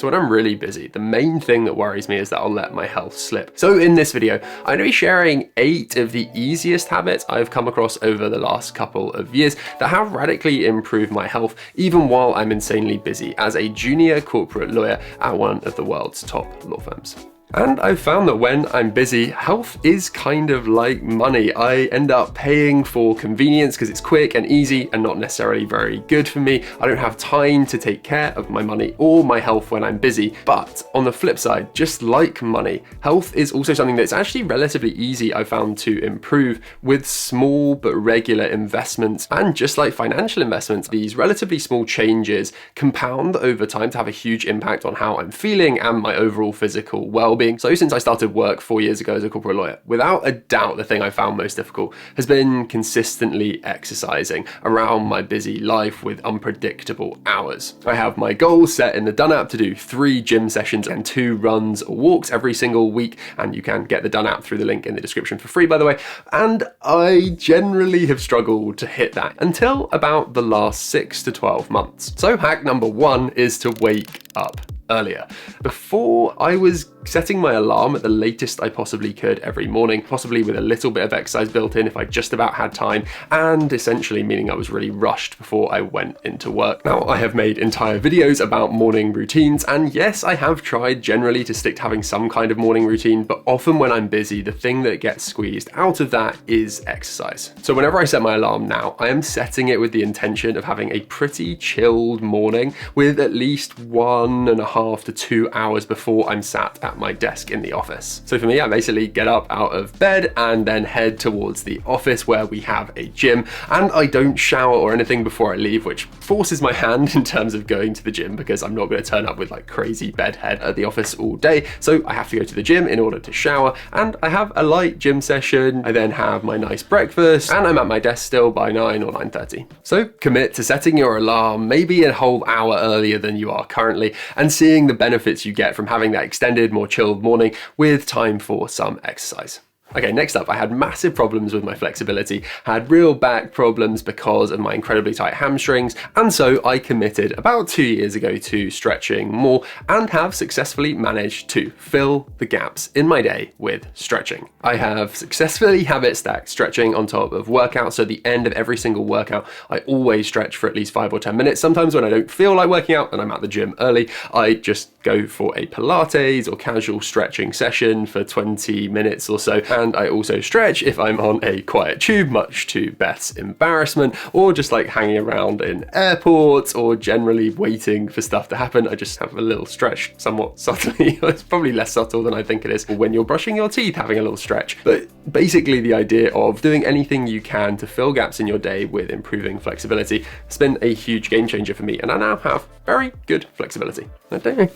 So when I'm really busy, the main thing that worries me is that I'll let my health slip. So in this video, I'm going to be sharing 8 of the easiest habits I've come across over the last couple of years that have radically improved my health, even while I'm insanely busy as a junior corporate lawyer at one of the world's top law firms. And I've found that when I'm busy, health is kind of like money. I end up paying for convenience because it's quick and easy and not necessarily very good for me. I don't have time to take care of my money or my health when I'm busy. But on the flip side, just like money, health is also something that's actually relatively easy, I found, to improve with small but regular investments. And just like financial investments, these relatively small changes compound over time to have a huge impact on how I'm feeling and my overall physical well-being. So since I started work 4 years ago as a corporate lawyer, without a doubt, the thing I found most difficult has been consistently exercising around my busy life with unpredictable hours. I have my goals set in the Done app to do 3 gym sessions and 2 runs or walks every single week, and you can get the Done app through the link in the description for free, by the way. And I generally have struggled to hit that until about the last 6 to 12 months. So hack number 1 is to wake up earlier. Before, I was setting my alarm at the latest I possibly could every morning, possibly with a little bit of exercise built in if I just about had time, and essentially meaning I was really rushed before I went into work. Now, I have made entire videos about morning routines, and yes, I have tried generally to stick to having some kind of morning routine, but often when I'm busy, the thing that gets squeezed out of that is exercise. So whenever I set my alarm now, I am setting it with the intention of having a pretty chilled morning with at least 1.5 to 2 hours before I'm sat at my desk in the office. So for me, I basically get up out of bed and then head towards the office where we have a gym, and I don't shower or anything before I leave, which forces my hand in terms of going to the gym because I'm not going to turn up with like crazy bedhead at the office all day. So I have to go to the gym in order to shower, and I have a light gym session. I then have my nice breakfast, and I'm at my desk still by 9 or 9:30. So commit to setting your alarm maybe a whole hour earlier than you are currently, and seeing the benefits you get from having that extended, more chilled morning with time for some exercise. Okay, next up, I had massive problems with my flexibility, had real back problems because of my incredibly tight hamstrings, and so I committed about 2 years ago to stretching more and have successfully managed to fill the gaps in my day with stretching. I have successfully habit stacked stretching on top of workouts, so at the end of every single workout, I always stretch for at least 5 or 10 minutes. Sometimes when I don't feel like working out and I'm at the gym early, I just go for a Pilates or casual stretching session for 20 minutes or so. And I also stretch if I'm on a quiet tube, much to Beth's embarrassment, or just like hanging around in airports or generally waiting for stuff to happen. I just have a little stretch somewhat subtly. It's probably less subtle than I think it is when you're brushing your teeth, having a little stretch. But basically the idea of doing anything you can to fill gaps in your day with improving flexibility has been a huge game changer for me, and I now have very good flexibility. I don't know,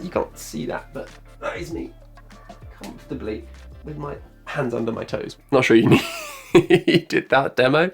you can't see that, but that is me comfortably with my hands under my toes. Not sure you needed that demo,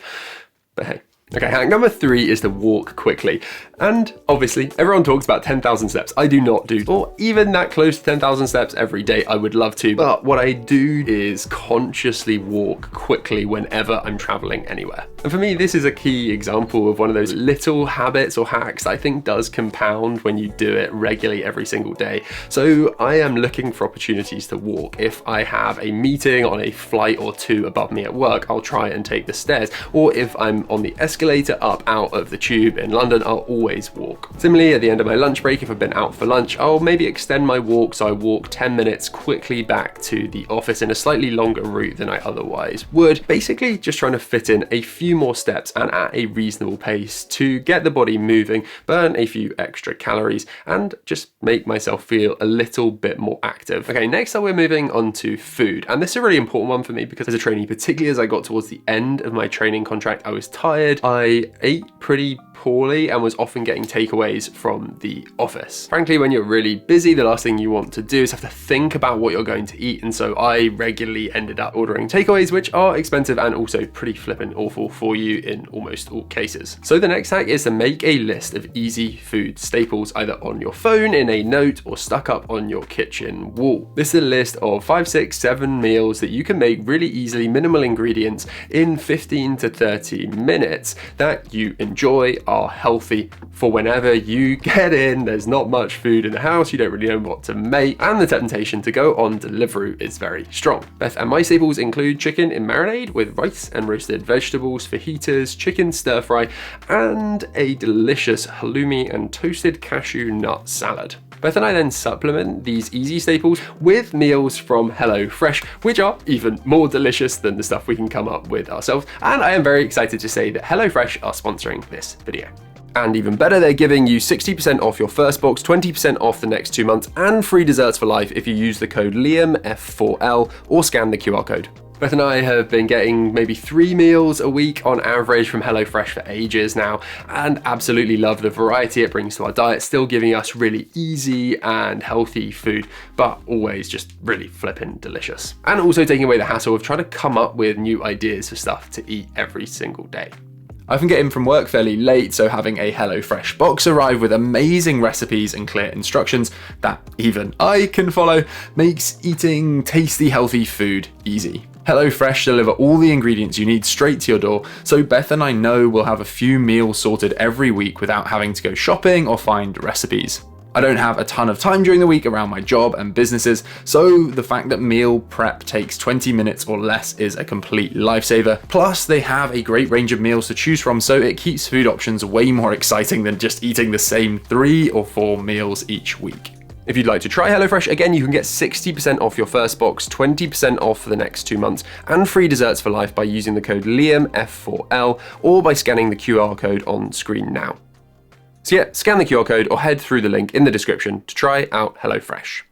but hey. Okay, hack number 3 is to walk quickly. And obviously, everyone talks about 10,000 steps. I do not do, or even that close to 10,000 steps every day. I would love to, but what I do is consciously walk quickly whenever I'm traveling anywhere. And for me, this is a key example of one of those little habits or hacks that I think does compound when you do it regularly every single day. So I am looking for opportunities to walk. If I have a meeting on a flight or 2 above me at work, I'll try and take the stairs. Or if I'm on the escalator up out of the tube in London, I'll always walk. Similarly, at the end of my lunch break, if I've been out for lunch, I'll maybe extend my walk, so I walk 10 minutes quickly back to the office in a slightly longer route than I otherwise would. Basically, just trying to fit in a few more steps and at a reasonable pace to get the body moving, burn a few extra calories, and just make myself feel a little bit more active. Okay, next up we're moving on to food. And this is a really important one for me because as a trainee, particularly as I got towards the end of my training contract, I was tired. I ate pretty poorly and was often getting takeaways from the office. Frankly, when you're really busy, the last thing you want to do is have to think about what you're going to eat. And so I regularly ended up ordering takeaways, which are expensive and also pretty flippin' awful for you in almost all cases. So the next hack is to make a list of easy food staples, either on your phone, in a note, or stuck up on your kitchen wall. This is a list of 5, 6, 7 meals that you can make really easily, minimal ingredients, in 15 to 30 minutes that you enjoy, are healthy for whenever you get in. There's not much food in the house, you don't really know what to make, and the temptation to go on Deliveroo is very strong. Beth and my staples include chicken in marinade with rice and roasted vegetables, fajitas, chicken stir fry, and a delicious halloumi and toasted cashew nut salad. Beth and I then supplement these easy staples with meals from HelloFresh, which are even more delicious than the stuff we can come up with ourselves. And I am very excited to say that HelloFresh are sponsoring this video. And even better, they're giving you 60% off your first box, 20% off the next 2 months, and free desserts for life if you use the code LiamF4L or scan the QR code. Beth and I have been getting maybe 3 meals a week on average from HelloFresh for ages now, and absolutely love the variety it brings to our diet, still giving us really easy and healthy food, but always just really flippin' delicious. And also taking away the hassle of trying to come up with new ideas for stuff to eat every single day. I often get in from work fairly late, so having a HelloFresh box arrive with amazing recipes and clear instructions that even I can follow makes eating tasty, healthy food easy. HelloFresh deliver all the ingredients you need straight to your door, so Beth and I know we'll have a few meals sorted every week without having to go shopping or find recipes. I don't have a ton of time during the week around my job and businesses, so the fact that meal prep takes 20 minutes or less is a complete lifesaver. Plus, they have a great range of meals to choose from, so it keeps food options way more exciting than just eating the same 3 or 4 meals each week. If you'd like to try HelloFresh, again, you can get 60% off your first box, 20% off for the next 2 months, and free desserts for life by using the code LiamF4L or by scanning the QR code on screen now. So yeah, scan the QR code or head through the link in the description to try out HelloFresh.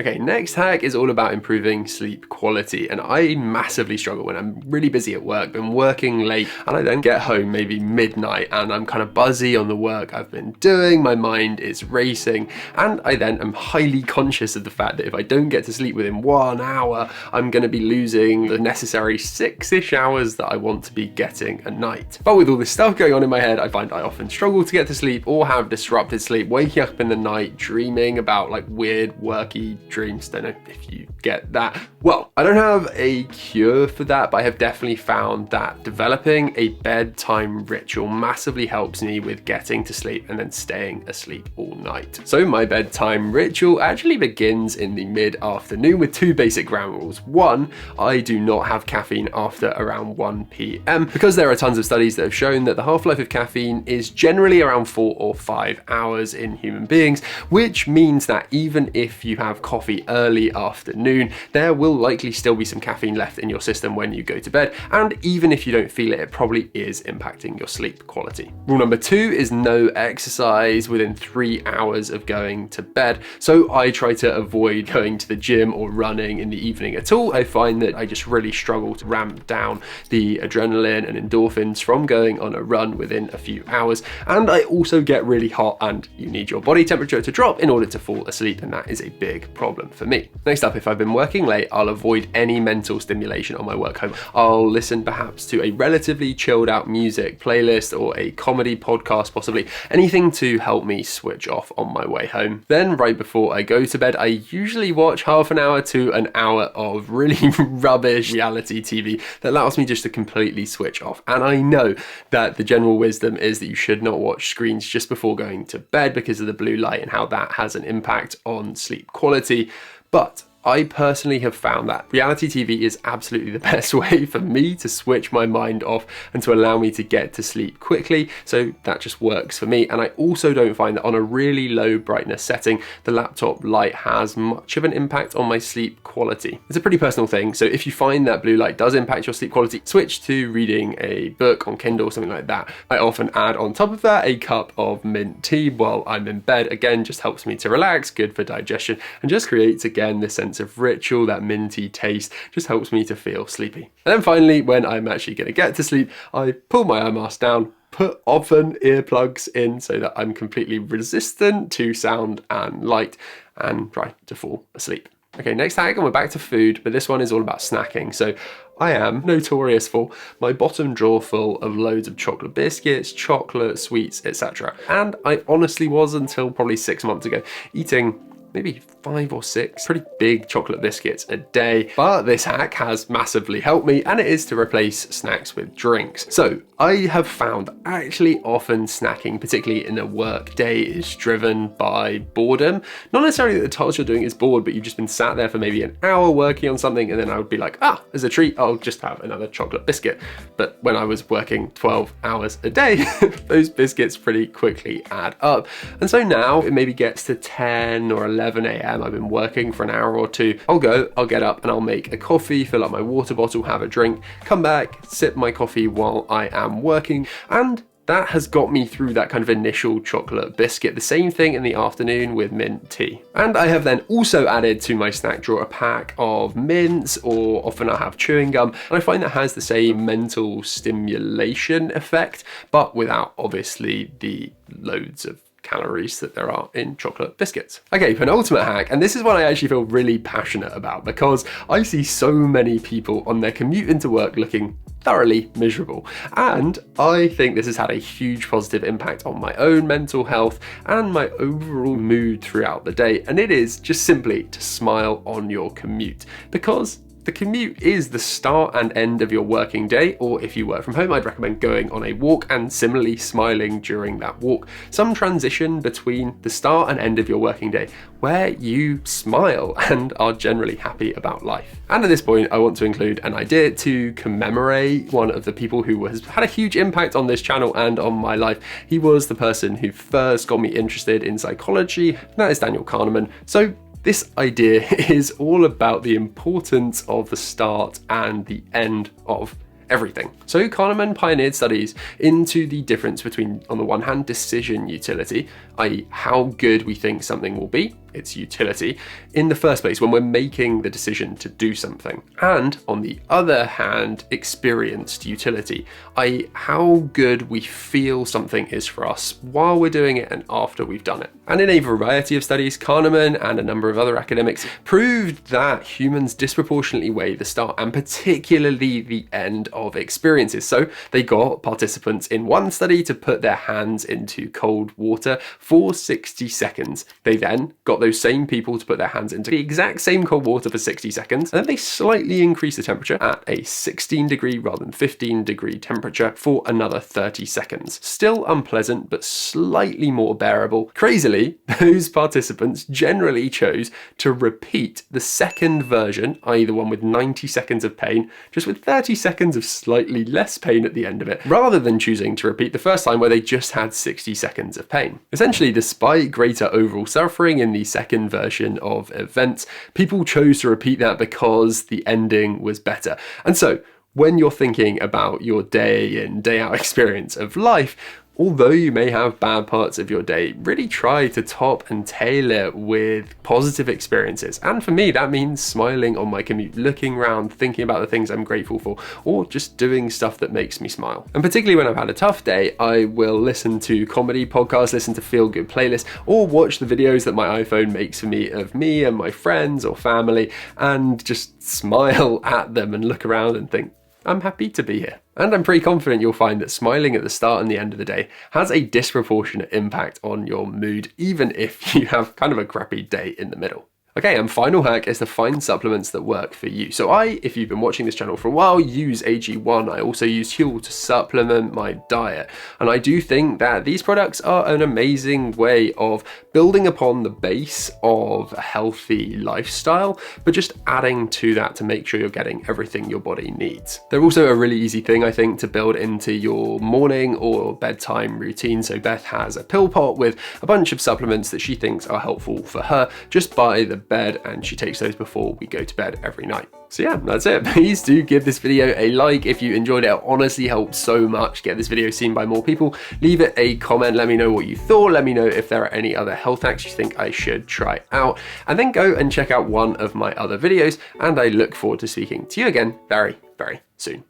Okay, next hack is all about improving sleep quality, and I massively struggle when I'm really busy at work, been working late, and I then get home maybe midnight and I'm kind of buzzy on the work I've been doing, my mind is racing, and I then am highly conscious of the fact that if I don't get to sleep within 1 hour, I'm going to be losing the necessary 6-ish hours that I want to be getting a night. But with all this stuff going on in my head, I find I often struggle to get to sleep or have disrupted sleep, waking up in the night, dreaming about like weird, worky dreams. Don't know if you get that. Well, I don't have a cure for that, but I have definitely found that developing a bedtime ritual massively helps me with getting to sleep and then staying asleep all night. So my bedtime ritual actually begins in the mid-afternoon with 2 basic ground rules. 1, I do not have caffeine after around 1 p.m. because there are tons of studies that have shown that the half-life of caffeine is generally around 4 or 5 hours in human beings, which means that even if you have coffee early afternoon, there will likely still be some caffeine left in your system when you go to bed, and even if you don't feel it, it probably is impacting your sleep quality. Rule number 2 is no exercise within 3 hours of going to bed. So I try to avoid going to the gym or running in the evening at all. I find that I just really struggle to ramp down the adrenaline and endorphins from going on a run within a few hours, and I also get really hot, and you need your body temperature to drop in order to fall asleep, and that is a big problem for me. Next up, if I've been working late, I'll avoid any mental stimulation on my work home. I'll listen perhaps to a relatively chilled out music playlist or a comedy podcast, possibly anything to help me switch off on my way home. Then right before I go to bed, I usually watch half an hour to an hour of really rubbish reality TV that allows me just to completely switch off. And I know that the general wisdom is that you should not watch screens just before going to bed because of the blue light and how that has an impact on sleep quality. But I personally have found that reality TV is absolutely the best way for me to switch my mind off and to allow me to get to sleep quickly. So that just works for me. And I also don't find that on a really low brightness setting, the laptop light has much of an impact on my sleep quality. It's a pretty personal thing. So if you find that blue light does impact your sleep quality, switch to reading a book on Kindle or something like that. I often add on top of that a cup of mint tea while I'm in bed. Again, just helps me to relax, good for digestion, and just creates again this sense of ritual, that minty taste, just helps me to feel sleepy. And then finally, when I'm actually going to get to sleep, I pull my eye mask down, put often earplugs in so that I'm completely resistant to sound and light, and try to fall asleep. Okay, next hack, and we're back to food, but this one is all about snacking. So I am notorious for my bottom drawer full of loads of chocolate biscuits, chocolate, sweets, etc. And I honestly was, until probably 6 months ago, eating maybe 5 or 6 pretty big chocolate biscuits a day. But this hack has massively helped me, and it is to replace snacks with drinks. So I have found actually often snacking, particularly in a work day, is driven by boredom. Not necessarily that the task you're doing is bored, but you've just been sat there for maybe an hour working on something, and then I would be like, as a treat, I'll just have another chocolate biscuit. But when I was working 12 hours a day, those biscuits pretty quickly add up. And so now it maybe gets to 10 or 11 a.m. I've been working for an hour or two. I'll get up and I'll make a coffee, fill up my water bottle, have a drink, come back, sip my coffee while I am working, and that has got me through that kind of initial chocolate biscuit. The same thing in the afternoon with mint tea. And I have then also added to my snack drawer a pack of mints, or often I have chewing gum, and I find that has the same mental stimulation effect, but without obviously the loads of calories that there are in chocolate biscuits. Okay, penultimate hack, and this is one I actually feel really passionate about because I see so many people on their commute into work looking thoroughly miserable. And I think this has had a huge positive impact on my own mental health and my overall mood throughout the day. And it is just simply to smile on your commute, because the commute is the start and end of your working day, or if you work from home, I'd recommend going on a walk and similarly smiling during that walk. Some transition between the start and end of your working day where you smile and are generally happy about life. And at this point, I want to include an idea to commemorate one of the people who has had a huge impact on this channel and on my life. He was the person who first got me interested in psychology, and that is Daniel Kahneman. So this idea is all about the importance of the start and the end of everything. So Kahneman pioneered studies into the difference between, on the one hand, decision utility, i.e. how good we think something will be, its utility, in the first place when we're making the decision to do something. And on the other hand, experienced utility, i.e. how good we feel something is for us while we're doing it and after we've done it. And in a variety of studies, Kahneman and a number of other academics proved that humans disproportionately weigh the start and particularly the end of experiences. So they got participants in one study to put their hands into cold water for 60 seconds. They then got those same people to put their hands into the exact same cold water for 60 seconds, and then they slightly increased the temperature at a 16 degree rather than 15 degree temperature for another 30 seconds. Still unpleasant, but slightly more bearable. Crazily, those participants generally chose to repeat the second version, i.e. the one with 90 seconds of pain, just with 30 seconds of slightly less pain at the end of it, rather than choosing to repeat the first time where they just had 60 seconds of pain. Essentially, despite greater overall suffering in the second version of events, people chose to repeat that because the ending was better. And so, when you're thinking about your day in, day out experience of life, although you may have bad parts of your day, really try to top and tail it with positive experiences. And for me, that means smiling on my commute, looking around, thinking about the things I'm grateful for, or just doing stuff that makes me smile. And particularly when I've had a tough day, I will listen to comedy podcasts, listen to feel-good playlists, or watch the videos that my iPhone makes for me of me and my friends or family, and just smile at them and look around and think, I'm happy to be here. And I'm pretty confident you'll find that smiling at the start and the end of the day has a disproportionate impact on your mood, even if you have kind of a crappy day in the middle. Okay, and final hack is to find supplements that work for you. So if you've been watching this channel for a while, use AG1. I also use Huel to supplement my diet. And I do think that these products are an amazing way of building upon the base of a healthy lifestyle, but just adding to that to make sure you're getting everything your body needs. They're also a really easy thing, I think, to build into your morning or bedtime routine. So Beth has a pill pot with a bunch of supplements that she thinks are helpful for her just by the bed, and she takes those before we go to bed every night. So yeah, that's it. Please do give this video a like if you enjoyed it. It honestly helps so much get this video seen by more people. Leave it a comment, let me know what you thought, let me know if there are any other health hacks you think I should try out, and then go and check out one of my other videos, and I look forward to speaking to you again very, very soon.